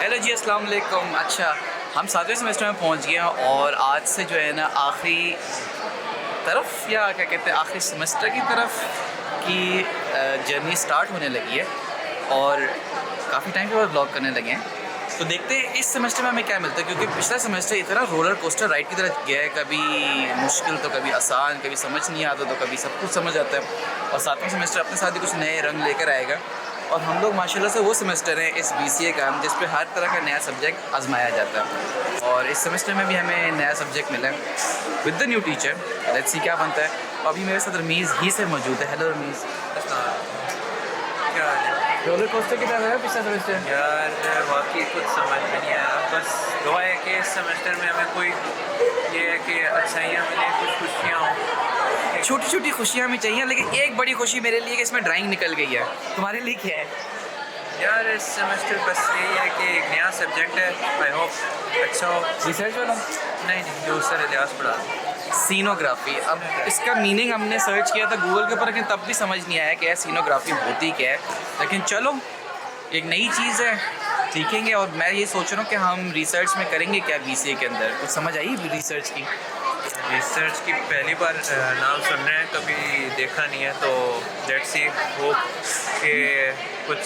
Hello जी, अस्सलाम वालेकुम। अच्छा, हम 7वें सेमेस्टर में पहुंच गए हैं और आज से जो है ना आखिरी तरफ या क्या कहते हैं आखिरी सेमेस्टर की तरफ की जर्नी स्टार्ट होने लगी है और काफ़ी टाइम के बाद ब्लॉग करने लगे हैं। तो देखते हैं इस सेमेस्टर में हमें क्या मिलता है, क्योंकि पिछला सेमेस्टर इतना रोलर कोस्टर राइड की तरह गया है, कभी मुश्किल तो कभी आसान, कभी समझ नहीं आता तो कभी सब कुछ समझ आता है। और 7वां सेमेस्टर अपने साथ ही कुछ नए रंग लेकर आएगा और हम लोग माशाल्लाह से वो सेमेस्टर है इस BCA का जिस पे हर तरह का नया सब्जेक्ट आजमाया जाता है। और इस सेमेस्टर में भी हमें नया सब्जेक्ट मिला है with the new teacher. Let's see क्या बनता है। तो अभी मेरे साथ रमीज़ ही से मौजूद है। हेलो रमीज़, क्या रोलर कोस्टर की तरह है पिछला सेमेस्टर? यार वाकई कुछ समझ में नहीं आया। बस दुआ है कि इस सेमेस्टर में हमें कोई ये है कि अच्छाइयाँ मिलें, कुछ खुशियाँ हों। छोटी छोटी खुशियाँ भी चाहिए, लेकिन एक बड़ी खुशी मेरे लिए कि इसमें ड्राइंग निकल गई है। तुम्हारे लिए क्या है? यार इस सेमेस्टर बस यही है कि एक नया सब्जेक्ट है, आई होप अच्छा हो। रिसर्च वाला? नहीं जो सर इलियास पढ़ा सीनोग्राफी। अब इसका मीनिंग हमने सर्च किया था गूगल के ऊपर, लेकिन तब भी समझ नहीं आया कि यार सीनोग्राफी होती क्या है। लेकिन चलो, एक नई चीज़ है, सीखेंगे। और मैं ये सोच रहा हूँ कि हम रिसर्च में करेंगे क्या BCA के अंदर। कुछ समझ आई रिसर्च की? रिसर्च की पहली बार नाम सुन रहे हैं, कभी देखा नहीं है। तो लेट्स सी, होप कि कुछ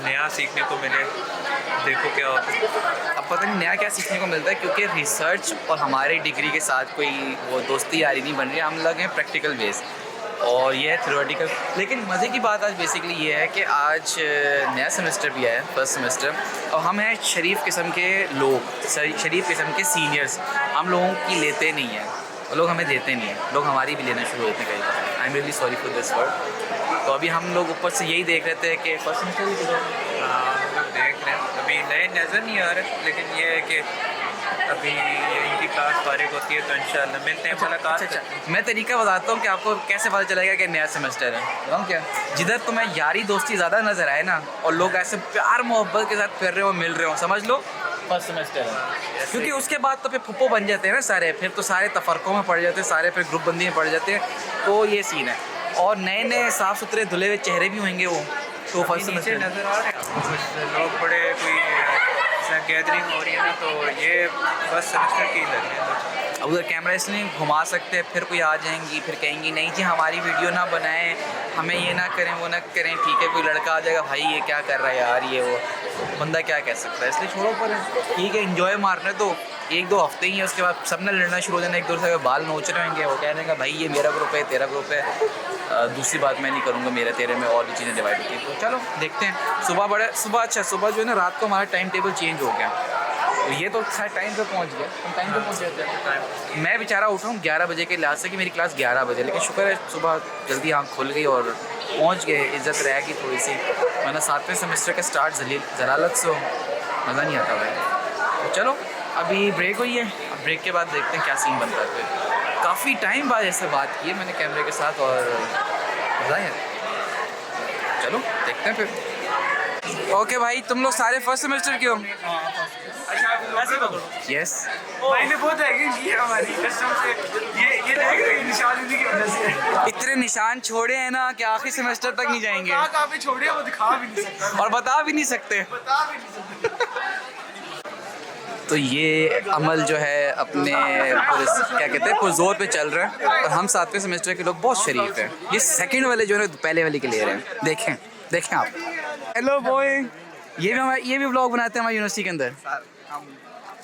नया सीखने को मिले। देखो क्या होता है। अब पता नहीं नया क्या सीखने को मिलता है, क्योंकि रिसर्च और हमारी डिग्री के साथ कोई वो दोस्ती यारी नहीं बन रही। हम लोग हैं प्रैक्टिकल बेस और ये है थ्योरेटिकल। लेकिन मज़े की बात आज बेसिकली ये है कि आज नया सेमेस्टर भी आया, फर्स्ट सेमेस्टर, और हम हैं शरीफ किस्म के लोग, शरीफ किस्म के सीनियर्स। हम लोगों की लेते नहीं हैं और लोग हमें देते नहीं हैं, लोग हमारी भी लेना शुरू होते हैं कई बार। I am really sorry for this word. तो अभी हम लोग ऊपर से यही देख रहे थे कि फर्स्ट सेमेस्टर भी हम लोग देख रहे हैं, अभी नए नज़र नहीं आ रहे, लेकिन ये है कि अभी इनकी क्लास फारिग होती है तो इंशाल्लाह मिलते हैं, मुलाकात। अच्छा, मैं तरीका बताता हूँ कि आपको कैसे पता चलेगा कि नया सेमेस्टर है। बताऊँ क्या? जिधर तुम्हें यारी दोस्ती ज़्यादा नज़र आए ना और लोग ऐसे प्यार मोहब्बत के साथ फिर रहे हो, मिल रहे हो, समझ लो फर्स्ट सेमेस्टर है। क्योंकि उसके बाद तो फिर फुप्पो बन जाते हैं ना सारे, फिर तो सारे तफरकों में पड़ जाते हैं, सारे फिर ग्रुप बंदी में पड़ जाते हैं। तो ये सीन है। और नए नए साफ़ सुथरे धुले हुए चेहरे भी होंगे वो, तो फर्स्ट सेमेस्टर नज़र आ रहे हैं कुछ लोग, बड़े कोई गैदरिंग हो रही है ना, तो ये फर्स्ट सेमेस्टर की लग रही है। अब उधर कैमरा इसलिए घुमा सकते हैं, फिर कोई आ जाएंगी, फिर कहेंगी नहीं जी हमारी वीडियो ना बनाएं, हमें ये ना करें वो ना करें। ठीक है, कोई लड़का आ जाएगा, भाई ये क्या कर रहा है यार, ये वो बंदा क्या कह सकता है, इसलिए छोड़ो। पर ठीक है, इन्जॉय मारने तो 1-2 हफ्ते ही है, उसके बाद सब ने लड़ना शुरू हो जाना, एक दूसरे के बाल नोच रहे होंगे, वो कह रहे हैं भाई ये मेरा ग्रुप है, तेरा ग्रुप है। दूसरी बात मैं नहीं करूँगा, मेरे तेरे में और भी चीज़ें डिवाइड होती हैं। तो चलो देखते हैं। सुबह जो है ना, रात को हमारा टाइम टेबल चेंज हो गया, तो ये तो शायद टाइम पे पहुंच गया। हम टाइम पे पहुंच जाते हैं। मैं बेचारा उठ रहा हूँ 11 बजे के लिहाज से कि मेरी क्लास 11 बजे, लेकिन शुक्र है सुबह जल्दी आँख खुल गई और पहुंच गए। इज़्ज़त रह गई थोड़ी सी, वरना 7वें सेमेस्टर का स्टार्ट जलालत से हो, मज़ा नहीं आता भाई। तो चलो अभी ब्रेक हुई है, अब ब्रेक के बाद देखते हैं क्या सीन बनता है। फिर काफ़ी टाइम बाद ऐसे बात की है मैंने कैमरे के साथ और मज़ा है। चलो देखते हैं फिर। ओके भाई, तुम लोग सारे फर्स्ट सेमेस्टर के हो? यस। मैंने बहुत रैगिंग की है हमारी कसम से। ये देख रहे हैं निशान इन्हीं की वजह से। इतने निशान छोड़े हैं ना कि आखिरी सेमेस्टर तक नहीं जाएंगे। कहाँ पे छोड़े, वो दिखा भी नहीं सकता, और बता भी नहीं सकते। बता भी नहीं सकता। तो ये अमल जो है अपने क्या कहते हैं पुरजोर पे चल रहा है, और हम 7वें सेमेस्टर के लोग बहुत शरीफ हैं। ये सेकंड वाले जो है पहले वाले के ले रहे हैं। देखें देखें आप। हेलो बॉय, ये भी व्लॉग बनाते हैं हमारी यूनिवर्सिटी के अंदर।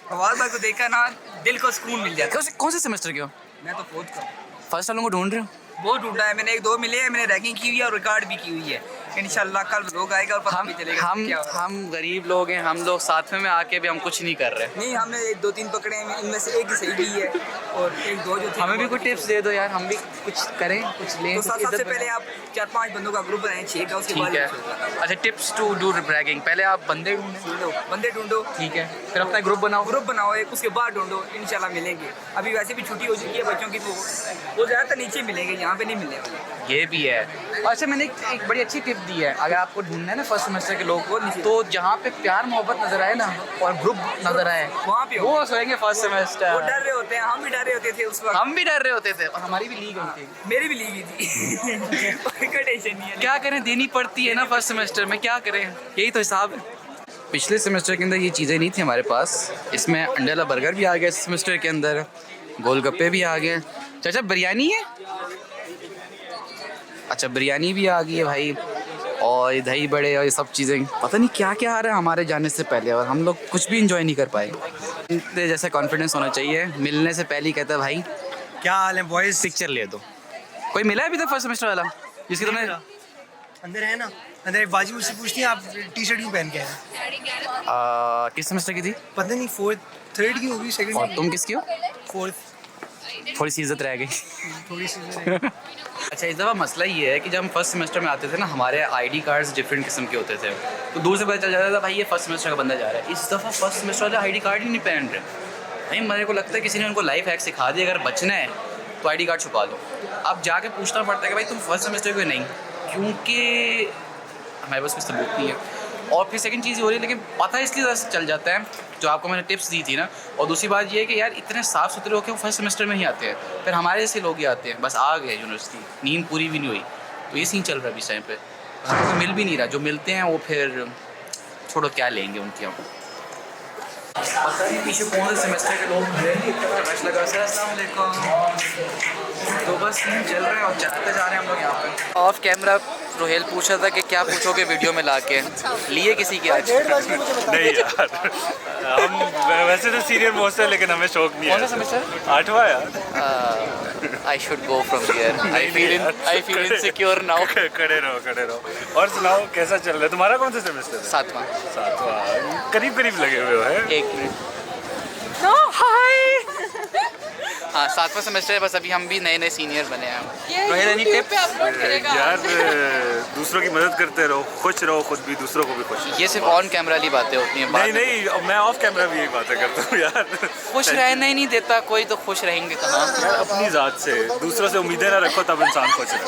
फवाद भाई को देखा ना, दिल को सुकून मिल जाता कौन से सेमेस्टर के हो? है। मैं तो फोर्थ का हूँ। फर्स्ट वालों को ढूंढ रहे हो? बहुत ढूंढा है मैंने, 1-2 मिले हैं, मैंने रैगिंग की हुई है और रिकॉर्ड भी की हुई है। इंशाल्लाह कल लोग आएगा और पता भी चलेगा क्या हो रहा है। हम गरीब लोग हैं, हम लोग 7वें में आके भी हम कुछ नहीं कर रहे। नहीं, हमने 1-2-3 पकड़े हैं, इनमें से एक ही सही भी है और 1-2 जो थे हमें भी कुछ टिप्स दे दो यार, हम भी कुछ करें, कुछ लें। तो सबसे पहले आप 4-5 बंदों का ग्रुप बनाएं, 6 का, उसके बाद ठीक है। अच्छा, टिप्स टू डू रैगिंग। पहले आप बंदे ढूंढो। बंदे ढूंढो, ठीक है, फिर अपना ग्रुप बनाओ एक, उसके बाद ढूंढो, इंशाल्लाह मिलेंगे। अभी वैसे भी छुट्टी हो चुकी है बच्चों की, तो वो ज़्यादातर नीचे मिलेंगे, यहाँ पे नहीं मिलने वाले। ये भी है। अच्छा, मैंने एक बड़ी अच्छी टिप दी है, अगर आपको ढूंढना है ना फर्स्ट सेमेस्टर के लोग को, तो जहाँ पे प्यार मोहब्बत नजर आए ना और ग्रुप नजर आए, वहाँ पे वो सोएंगे फर्स्ट वो सेमेस्टर। डर रहे होते हैं, हम भी डर रहे होते थे उस वक्त। हम भी डर रहे होते थे और हमारी भी लीग हुई थी। मेरी भी लीगी थी। कोई टेंशन नहीं है। क्या करें, देनी पड़ती है ना फर्स्ट सेमेस्टर में, क्या करें, यही तो हिसाब है। पिछले सेमेस्टर के अंदर ये चीज़ें नहीं थी हमारे पास। इसमें अंडे वाला बर्गर भी आ गया इस सेमेस्टर के अंदर, गोलगप्पे भी आ गए। चाचा बिरयानी है? अच्छा बिरयानी भी आ गई है भाई, और ये दही बड़े और ये सब चीज़ें, पता नहीं क्या क्या आ रहा है हमारे जाने से पहले, और हम लोग कुछ भी इंजॉय नहीं कर पाए। इतने जैसे कॉन्फिडेंस होना चाहिए, मिलने से पहले ही कहता है भाई क्या हाल है बॉयज? पिक्चर ले दो। कोई मिला है अभी तक फर्स्ट सेमेस्टर वाला जिसकी तुमने? अंदर है ना, अंदर एक बाजी मुझसे पूछती है आप टी शर्ट क्यों पहन के आए? किस सेमेस्टर की थी? पता नहीं, फोर्थ थर्ड की होगी, और सेकंड तुम किसकी हो? फोर्थ। थोड़ी सी इज्जत रह गई। थोड़ी सी अच्छा इस दफ़ा मसला ये है कि जब हम फर्स्ट सेमेस्टर में आते थे ना, हमारे आईडी कार्ड्स डिफरेंट किस्म के होते थे, तो दूर से पता चल जाता था भाई ये फर्स्ट सेमेस्टर का बंदा जा रहा है। इस दफ़ा फर्स्ट सेमेस्टर वाले आईडी कार्ड ही नहीं पहन रहे भाई। मेरे को लगता है किसी ने उनको लाइफ हैक सिखा दिया, अगर बचना है तो आईडी कार्ड छुपा लो। अब जाके पूछना पड़ता है कि भाई तुम फर्स्ट सेमेस्टर क्यों नहीं, क्योंकि हमारे पास कोई सबूत नहीं है। और फिर सेकंड चीज़ ये हो रही है, लेकिन पता इसलिए चल जाता है जो आपको मैंने टिप्स दी थी ना। और दूसरी बात ये है कि यार इतने साफ़ सुथरे होकर वो फर्स्ट सेमेस्टर में ही आते हैं, फिर हमारे जैसे लोग ही आते हैं, बस आ गए यूनिवर्सिटी, नींद पूरी भी नहीं हुई। तो ये सीन चल रहा है इस टाइम पे, हमें तो मिल भी नहीं रहा। जो मिलते हैं वो फिर छोड़ो क्या लेंगे उनकी हम। पता नहीं पीछे कौन से सेमेस्टर के लोग रश लगा सर। अस्सलाम वालेकुम। तो बस सीन चल रहे हैं और चलते जा रहे हैं हम लोग यहाँ पे। ऑफ कैमरा रोहेल पूछ रहा था कि क्या पूछोगे वीडियो में लाके, लिए किसी की आज? नहीं यार, हम वैसे तो सीनियर मोस्ट है लेकिन हमें शौक नहीं है। कौन सा सेमेस्टर? 8वां यार। I should go from here. I feel insecure now. खड़े रहो। और सुनाओ कैसा चल रहा है तुम्हारा? कौन सा सेमेस्टर है? 7वां। करीब लगे हुए हो है। एक मिनट। हाँ 7वां सेमेस्टर है, बस अभी हम भी नए सीनियर बने हैं। Rohit any tip? यार दूसरों की मदद करते रहो, खुश रहो, खुद भी दूसरों को भी खुश। ये सिर्फ ऑन कैमरा वाली बातें होती हैं। नहीं मैं ऑफ कैमरा भी यही बातें करता हूँ यार। खुश रहना ही नहीं देता कोई, तो खुश रहेंगे कहाँ? यार अपनी ज़ात से दूसरों से उम्मीदें ना रखो, तब इंसान खुश है।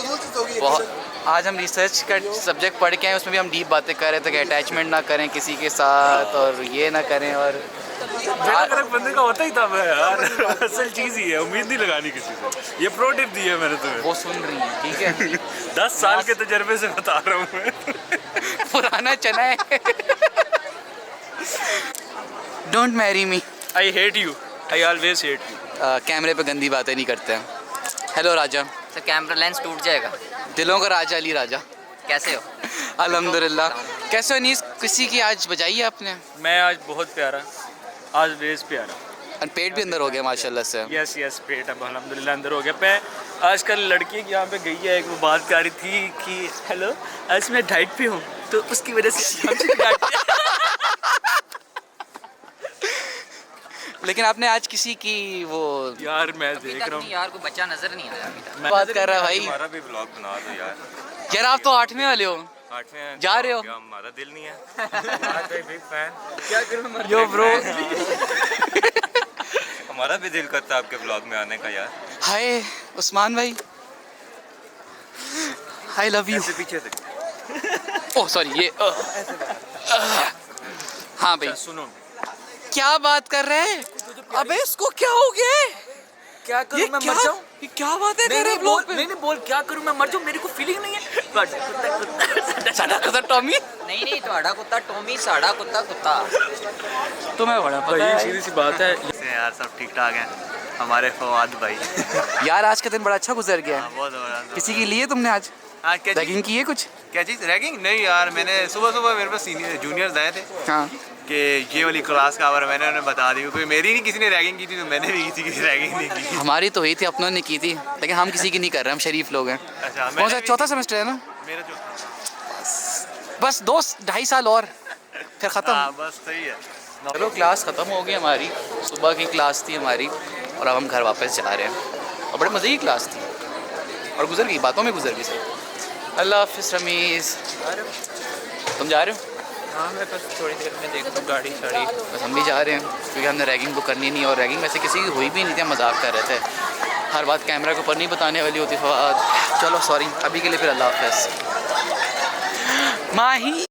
बहुत। आज हम रिसर्च का सब्जेक्ट पढ़ के आए, उसमें भी हम डीप बातें कर रहे थे कि अटैचमेंट ना करें किसी के साथ, और ये ना करें। और बंदे का होता ही था यार। असल चीज़ ही है, उम्मीद नहीं लगानी किसी से। ये प्रो टिप दी है मैंने तुम्हें। वो सुन रही है ठीक है। 10 साल के तजर्बे से बता रहा हूँ मैं। पुराना चना है। Don't marry me. I hate you, I always hate you. कैमरे पे गंदी बातें नहीं करते हैं। हेलो राजा। सर कैमरा लेंस टूट जाएगा। दिलों का राजा अली राजा। कैसे हो? अल्हम्दुलिल्लाह। कैसे हो नीस? किसी की आज बजाई है आपने? मैं आज बहुत प्यारा, आज बेस प्यारा। और पेट भी अंदर हो गया माशाल्लाह से। यस पेट अब अल्हम्दुलिल्लाह अंदर हो गया। मैं आजकल लड़की यहाँ पे गई है, एक वो बात कर रही थी कि हेलो आज मैं डाइट पे हूँ, तो उसकी वजह से हमसे डाइट। लेकिन आपने आज किसी की वो यार मैं देख रहा हूँ, यार कोई बच्चा नजर नहीं आया अभी तक। बात कर रहा है भाई। हमारा भी ब्लॉग बना दो यार। यार आप तो 8वें वाले हो, 8वें जा रहे हो? क्या हमारा दिल नहीं है? हमारा तो बिग फैन। क्या करूँ यो ब्रो। हमारा भी दिल करता है आपके ब्लॉग में आने का यार। हाय उस्मान भाई, आई लव यू। पीछे से ओह सॉरी ये हाँ भाई सुनो, क्या बात कर रहे हैं? अबे इसको क्या हो गया? क्या करूं मैं मर जाऊं? ये क्या बात है नहीं तेरे नहीं ब्लॉग बोल, पे? नहीं बोल, क्या करूं मैं मर जाऊं? मेरे को फीलिंग नहीं है। साडा कुत्ता टॉमी। नहीं तुम्हारा कुत्ता टॉमी, साड़ा कुत्ता कुत्ता। तुम्हें बड़ा पता है। सीधी सी बात है यार, सब ठीक ठाक है हमारे फवाद भाई। यार आज का दिन बड़ा अच्छा गुजर गया। बहुत ज़बरदस्त। किसी की लिए तुमने आज आज क्या रैगिंग की है कुछ? क्या चीज़ रैगिंग? नहीं यार, मैंने सुबह मेरे पास जूनियर्स आए थे हाँ कि ये वाली क्लास का खबर मैंने उन्हें बता दी, क्योंकि मेरी नहीं किसी ने रैगिंग की थी, तो मैंने भी किसी की रैगिंग नहीं की। हमारी तो हुई थी, अपनों ने की थी, लेकिन हम किसी की नहीं कर रहे, हम शरीफ लोग हैं। अच्छा कौन सा चौथा सेमेस्टर है ना? मेरा जो बस 2-2.5 साल और फिर ख़त्म। हाँ बस सही है। चलो क्लास ख़त्म हो गई हमारी, सुबह की क्लास थी हमारी, और अब हम घर वापस जा रहे हैं। और बड़े मज़े की क्लास थी और गुजर गई, बातों में गुजर गई सर। अल्लाह हाफिज़ रमीज़। तुम जा रहे हो? हाँ मैं बस थोड़ी देर में देखता हूँ गाड़ी शाड़ी। बस हम भी जा रहे हैं, क्योंकि हमने रैगिंग तो करनी नहीं, और रैगिंग वैसे किसी की हुई भी नहीं थी, हम मजाक कर रहे थे। हर बात कैमरा के ऊपर नहीं बताने वाली होती फवाद। चलो सॉरी, अभी के लिए फिर अल्लाह हाफिज़। माही